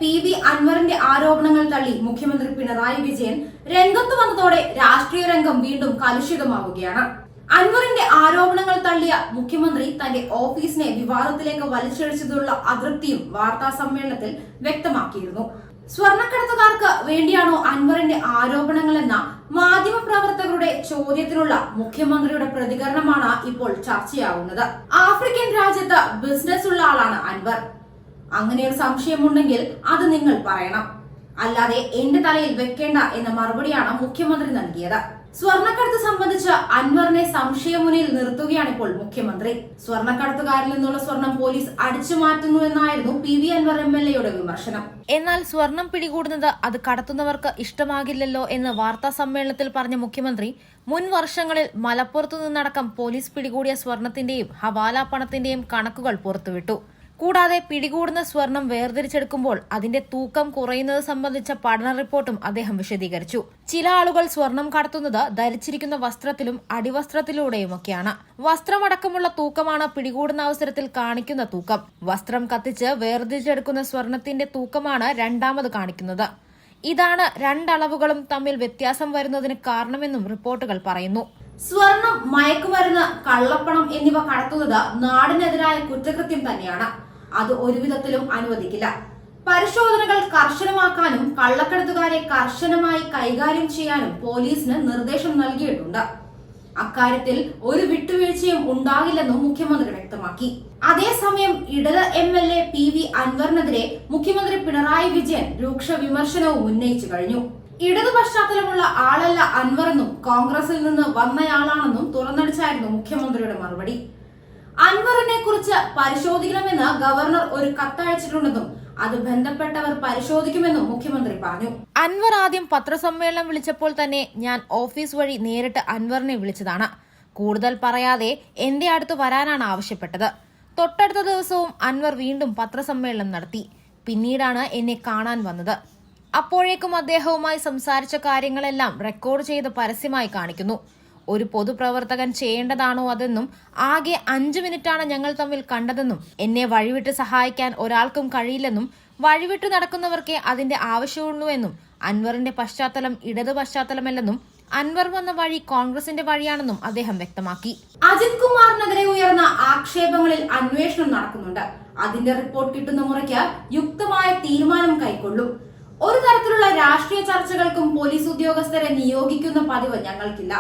PV. അൻവറിന്റെ ആരോപണങ്ങൾ തള്ളി മുഖ്യമന്ത്രി പിണറായി വിജയൻ രംഗത്ത് വന്നതോടെ രാഷ്ട്രീയ രംഗം വീണ്ടും കലുഷിതമാവുകയാണ്. അൻവറിന്റെ ആരോപണങ്ങൾ തള്ളിയ മുഖ്യമന്ത്രി തന്റെ ഓഫീസിനെ വിവാദത്തിലേക്ക് വലിച്ചിഴച്ചതിലുള്ള അതൃപ്തിയും വാർത്താ സമ്മേളനത്തിൽ വ്യക്തമാക്കിയിരുന്നു. സ്വർണ്ണക്കടത്തുകാർക്ക് വേണ്ടിയാണോ അൻവറിന്റെ ആരോപണങ്ങളെന്ന മാധ്യമപ്രവർത്തകരുടെ ചോദ്യത്തിനുള്ള മുഖ്യമന്ത്രിയുടെ പ്രതികരണമാണ് ഇപ്പോൾ ചർച്ചയാവുന്നത്. ആഫ്രിക്കൻ രാജ്യത്ത് ബിസിനസ് ഉള്ള ആളാണ് അൻവർ. അങ്ങനെ ഒരു സംശയമുണ്ടെങ്കിൽ അത് നിങ്ങൾ പറയണം, അല്ലാതെ എന്റെ തലയിൽ വെക്കേണ്ട എന്ന മറുപടിയാണ് മുഖ്യമന്ത്രി നൽകിയത്. സ്വർണ്ണക്കടത്ത് സംബന്ധിച്ച് അൻവറിനെ സംശയമുനയിൽ നിർത്തുകയാണ് ഇപ്പോൾ മുഖ്യമന്ത്രി. സ്വർണ്ണക്കടത്തുകാരിൽ നിന്നുള്ള സ്വർണം പോലീസ് അടിച്ചു മാറ്റുന്നു എന്നായിരുന്നു പി.വി. അൻവർ എം.എൽ.എയുടെ വിമർശനം. എന്നാൽ സ്വർണം പിടികൂടുന്നത് അത് കടത്തുന്നവർക്ക് ഇഷ്ടമാകില്ലല്ലോ എന്ന് വാർത്താ സമ്മേളനത്തിൽ പറഞ്ഞ മുഖ്യമന്ത്രി മുൻ വർഷങ്ങളിൽ മലപ്പുറത്തു നിന്നടക്കം പോലീസ് പിടികൂടിയ സ്വർണത്തിന്റെയും ഹവാല പണത്തിന്റെയും കണക്കുകൾ പുറത്തുവിട്ടു. കൂടാതെ പിടികൂടുന്ന സ്വർണം വേർതിരിച്ചെടുക്കുമ്പോൾ അതിന്റെ തൂക്കം കുറയുന്നത് സംബന്ധിച്ച പഠന റിപ്പോർട്ടും അദ്ദേഹം വിശദീകരിച്ചു. ചില ആളുകൾ സ്വർണം കടത്തുന്നത് ധരിച്ചിരിക്കുന്ന വസ്ത്രത്തിലും അടിവസ്ത്രത്തിലൂടെയുമൊക്കെയാണ്. വസ്ത്രമടക്കമുള്ള തൂക്കമാണ് പിടികൂടുന്ന അവസരത്തിൽ കാണിക്കുന്ന തൂക്കം. വസ്ത്രം കത്തിച്ച് വേർതിരിച്ചെടുക്കുന്ന സ്വർണത്തിന്റെ തൂക്കമാണ് രണ്ടാമത് കാണിക്കുന്നത്. ഇതാണ് രണ്ടളവുകളും തമ്മിൽ വ്യത്യാസം വരുന്നതിന് കാരണമെന്നും റിപ്പോർട്ടുകൾ പറയുന്നു. സ്വർണം, മയക്കുമരുന്ന്, കള്ളപ്പണം എന്നിവ കടത്തുന്നത് നാടിനെതിരായ കുറ്റകൃത്യം തന്നെയാണ്. അത് ഒരു വിധത്തിലും അനുവദിക്കില്ല. പരിശോധനകൾ കർശനമാക്കാനും കള്ളക്കടത്തുകാരെ കർശനമായി കൈകാര്യം ചെയ്യാനും പോലീസിന് നിർദ്ദേശം നൽകിയിട്ടുണ്ട്. അക്കാര്യത്തിൽ ഒരു വിട്ടുവീഴ്ചയും ഉണ്ടാകില്ലെന്നും മുഖ്യമന്ത്രി വ്യക്തമാക്കി. അതേസമയം ഇടത് എം.എൽ.എ. പി.വി. അൻവറിനെതിരെ മുഖ്യമന്ത്രി പിണറായി വിജയൻ രൂക്ഷ വിമർശനവും ഉന്നയിച്ചു കഴിഞ്ഞു. ഇടതു പശ്ചാത്തലമുള്ള ആളല്ല അൻവറെന്നും കോൺഗ്രസിൽ നിന്ന് വന്നയാളാണെന്നും തുറന്നടിച്ചായിരുന്നു മുഖ്യമന്ത്രിയുടെ മറുപടി. അൻവറിനെ കുറിച്ച് പരിശോധിക്കണമെന്ന് ഗവർണർ ഒരു കത്തയച്ചിട്ടുണ്ടെന്നും അത് ബന്ധപ്പെട്ടവർ പരിശോധിക്കുമെന്നും മുഖ്യമന്ത്രി പറഞ്ഞു. അൻവർ ആദ്യം പത്രസമ്മേളനം വിളിച്ചപ്പോൾ തന്നെ ഞാൻ ഓഫീസ് വഴി നേരിട്ട് അൻവറിനെ വിളിച്ചതാണ്. കൂടുതൽ പറയാതെ എന്റെ അടുത്ത് വരാനാണ് ആവശ്യപ്പെട്ടത്. തൊട്ടടുത്ത ദിവസവും അൻവർ വീണ്ടും പത്രസമ്മേളനം നടത്തി. പിന്നീടാണ് എന്നെ കാണാൻ വന്നത്. അപ്പോഴേക്കും അദ്ദേഹവുമായി സംസാരിച്ച കാര്യങ്ങളെല്ലാം റെക്കോർഡ് ചെയ്ത് പരസ്യമായി കാണിക്കുന്നു. ഒരു പൊതുപ്രവർത്തകൻ ചെയ്യേണ്ടതാണോ അതെന്നും ആകെ 5 മിനിറ്റാണ് ഞങ്ങൾ തമ്മിൽ കണ്ടതെന്നും എന്നെ വഴിവിട്ട് സഹായിക്കാൻ ഒരാൾക്കും കഴിയില്ലെന്നും വഴിവിട്ട് നടക്കുന്നവർക്കേ അതിന്റെ ആവശ്യമുള്ളൂവെന്നും അൻവറിന്റെ പശ്ചാത്തലം ഇടതു പശ്ചാത്തലമല്ലെന്നും അൻവർ വന്ന വഴി കോൺഗ്രസിന്റെ വഴിയാണെന്നും അദ്ദേഹം വ്യക്തമാക്കി. അജിത് കുമാറിനെതിരെ ഉയർന്ന ആക്ഷേപങ്ങളിൽ അന്വേഷണം നടക്കുന്നുണ്ട്. അതിന്റെ റിപ്പോർട്ട് കിട്ടുന്ന മുറയ്ക്ക് യുക്തമായ തീരുമാനം കൈക്കൊള്ളും. ഒരു തരത്തിലുള്ള രാഷ്ട്രീയ ചർച്ചകൾക്കും പോലീസ് ഉദ്യോഗസ്ഥരെ നിയോഗിക്കുന്ന പതിവ് ഞങ്ങൾക്കില്ല.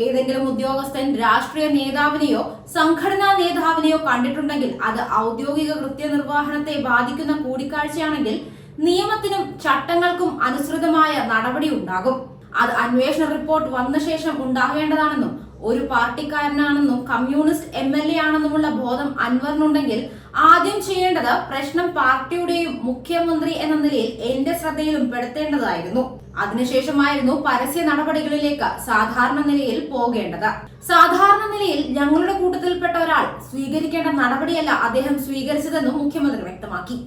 ഏതെങ്കിലും ഉദ്യോഗസ്ഥൻ രാഷ്ട്രീയ നേതാവിനെയോ സംഘടനാ നേതാവിനെയോ കണ്ടിട്ടുണ്ടെങ്കിൽ അത് ഔദ്യോഗിക കൃത്യനിർവഹണത്തെ ബാധിക്കുന്ന കൂടിക്കാഴ്ചയാണെങ്കിൽ നിയമത്തിനും ചട്ടങ്ങൾക്കും അനുസൃതമായ നടപടി ഉണ്ടാകും. അത് അന്വേഷണ റിപ്പോർട്ട് വന്ന ശേഷം ഉണ്ടാകേണ്ടതാണെന്നും ഒരു പാർട്ടിക്കാരനാണെന്നും കമ്മ്യൂണിസ്റ്റ് എം.എൽ.എ. ആണെന്നുമുള്ള ബോധം അൻവറിനുണ്ടെങ്കിൽ ആദ്യം ചെയ്യേണ്ടത് പ്രശ്നം പാർട്ടിയുടെയും മുഖ്യമന്ത്രി എന്ന നിലയിൽ എന്റെ ശ്രദ്ധയിലും പെടുത്തേണ്ടതായിരുന്നു. അതിനുശേഷമായിരുന്നു പരസ്യ നടപടികളിലേക്ക് സാധാരണ നിലയിൽ പോകേണ്ടത്. സാധാരണ നിലയിൽ ഞങ്ങളുടെ കൂട്ടത്തിൽപ്പെട്ട ഒരാൾ സ്വീകരിക്കേണ്ട നടപടിയല്ല അദ്ദേഹം സ്വീകരിച്ചതെന്നും മുഖ്യമന്ത്രി വ്യക്തമാക്കി.